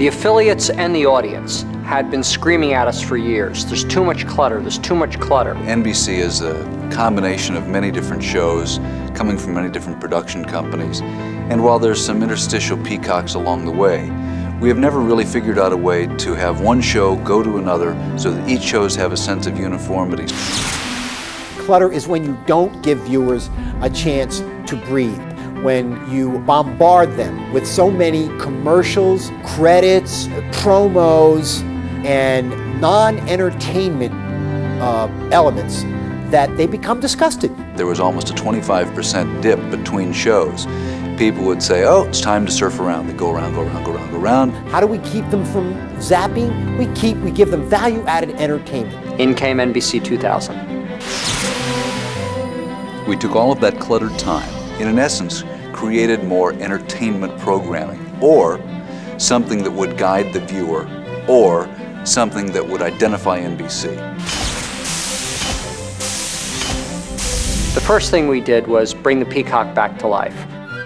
The affiliates and the audience had been screaming at us for years. There's too much clutter, there's too much clutter. NBC is a combination of many different shows coming from many different production companies. And while there's some interstitial peacocks along the way, we have never really figured out a way to have one show go to another so that each shows have a sense of uniformity. Clutter is when you don't give viewers a chance to breathe, when you bombard them with so many commercials, credits, promos, and non-entertainment elements that they become disgusted. There was almost a 25% dip between shows. People would say, oh, it's time to surf around. They go around, go around, go around, go around. How do we keep them from zapping? We give them value-added entertainment. In came NBC2000. We took all of that cluttered time, and in essence, created more entertainment programming, or something that would guide the viewer, or something that would identify NBC. The first thing we did was bring the peacock back to life.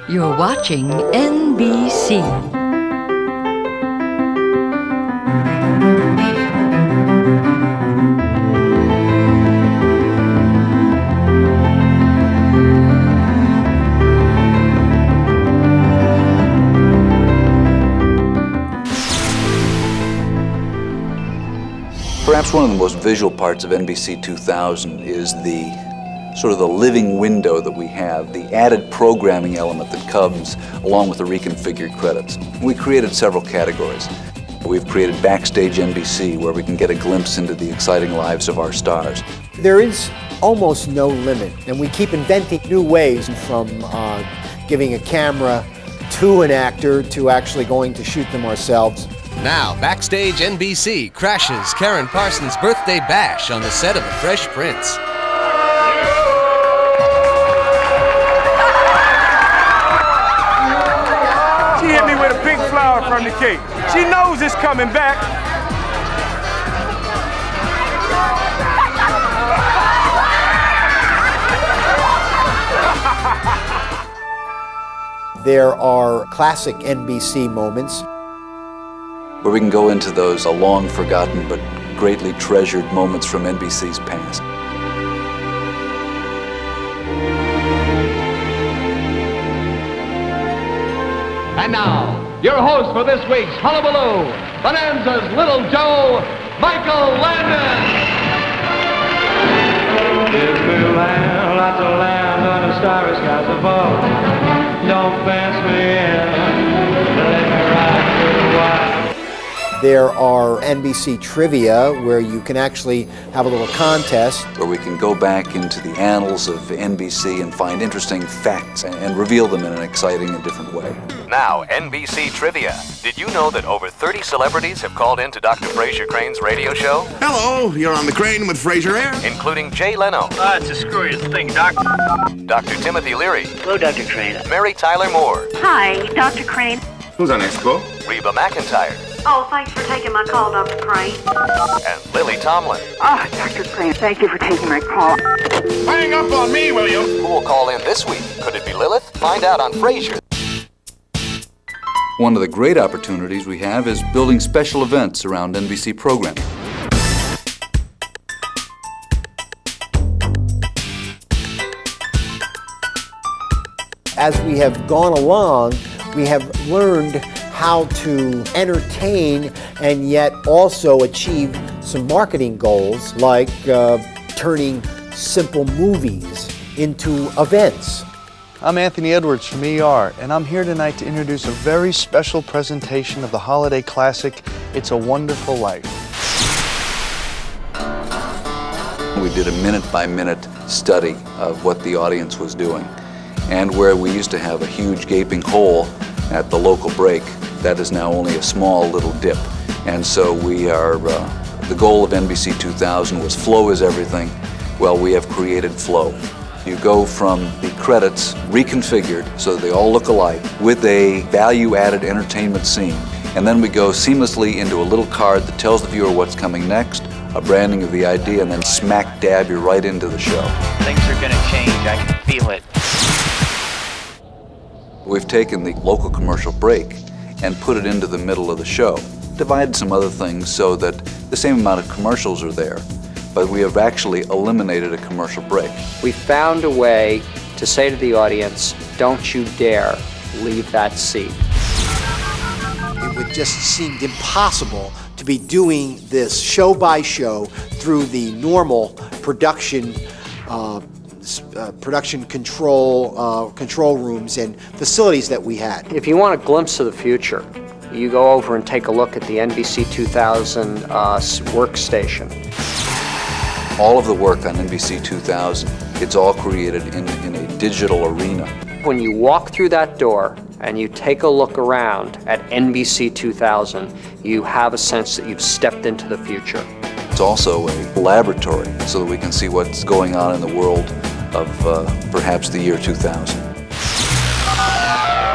You're watching NBC. Perhaps one of the most visual parts of NBC2000 is the sort of the living window that we have, the added programming element that comes along with the reconfigured credits. We created several categories. We've created Backstage NBC, where we can get a glimpse into the exciting lives of our stars. There is almost no limit, and we keep inventing new ways, from giving a camera to an actor to actually going to shoot them ourselves. Now, Backstage NBC crashes Karen Parsons' birthday bash on the set of The Fresh Prince. She hit me with a pink flower from the cake. She knows it's coming back. There are classic NBC moments where we can go into those long forgotten but greatly treasured moments from NBC's past. And now, your host for this week's Hullabaloo, Bonanza's Little Joe, Michael Landon. This blue land, lots of land under starry skies above. Don't fence me in, let me ride through the wild. There are NBC trivia, where you can actually have a little contest. Where we can go back into the annals of NBC and find interesting facts and reveal them in an exciting and different way. Now, NBC Trivia. Did you know that over 30 celebrities have called in to Dr. Fraser Crane's radio show? Hello, you're on the Crane with Fraser Air. Including Jay Leno. It's a screwiest thing, Doc. Dr. Timothy Leary. Hello, Dr. Crane. Mary Tyler Moore. Hi, Dr. Crane. Who's our next call? Reba McEntire. Oh, thanks for taking my call, Dr. Crane. And Lily Tomlin. Oh, Dr. Crane, thank you for taking my call. Hang up on me, will you? Who will call in this week? Could it be Lilith? Find out on Frasier. One of the great opportunities we have is building special events around NBC programming. As we have gone along, we have learned how to entertain and yet also achieve some marketing goals, like turning simple movies into events. I'm Anthony Edwards from ER, and I'm here tonight to introduce a very special presentation of the holiday classic, It's a Wonderful Life. We did a minute-by-minute study of what the audience was doing, and where we used to have a huge gaping hole at the local break, that is now only a small little dip. And so we are, the goal of NBC2000 was flow is everything. Well, we have created flow. You go from the credits reconfigured so that they all look alike with a value-added entertainment scene. And then we go seamlessly into a little card that tells the viewer what's coming next, a branding of the idea, and then smack dab, you're right into the show. Things are gonna change, I can feel it. We've taken the local commercial break and put it into the middle of the show. Divided some other things so that the same amount of commercials are there, but we have actually eliminated a commercial break. We found a way to say to the audience, don't you dare leave that seat. It would just seemed impossible to be doing this show by show through the normal production control rooms and facilities that we had. If you want a glimpse of the future, you go over and take a look at the NBC2000 workstation. All of the work on NBC2000, it's all created in a digital arena. When you walk through that door and you take a look around at NBC2000, you have a sense that you've stepped into the future. It's also a laboratory so that we can see what's going on in the world of perhaps the year 2000.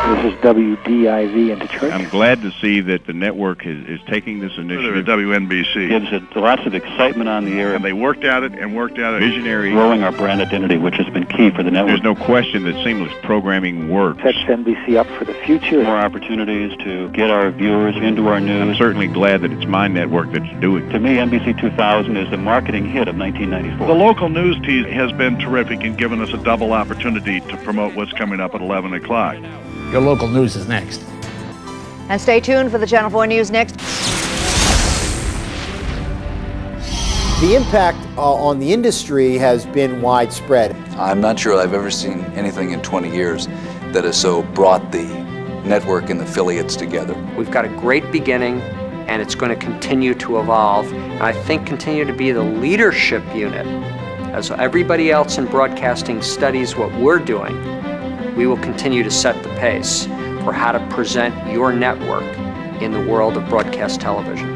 This is WDIV in Detroit. I'm glad to see that the network is taking this initiative. WNBC gives it lots of excitement on the air. And they worked at it. Visionary. Growing our brand identity, which has been key for the network. There's no question that seamless programming works. Sets NBC up for the future. More opportunities to get our viewers into our news. I'm certainly glad that it's my network that's doing it. To me, NBC2000 is the marketing hit of 1994. The local news team has been terrific in giving us a double opportunity to promote what's coming up at 11 o'clock. Your local news is next. And stay tuned for the Channel 4 News next. The impact on the industry has been widespread. I'm not sure I've ever seen anything in 20 years that has so brought the network and affiliates together. We've got a great beginning, and it's going to continue to evolve, and I think continue to be the leadership unit. As everybody else in broadcasting studies what we're doing, we will continue to set the pace for how to present your network in the world of broadcast television.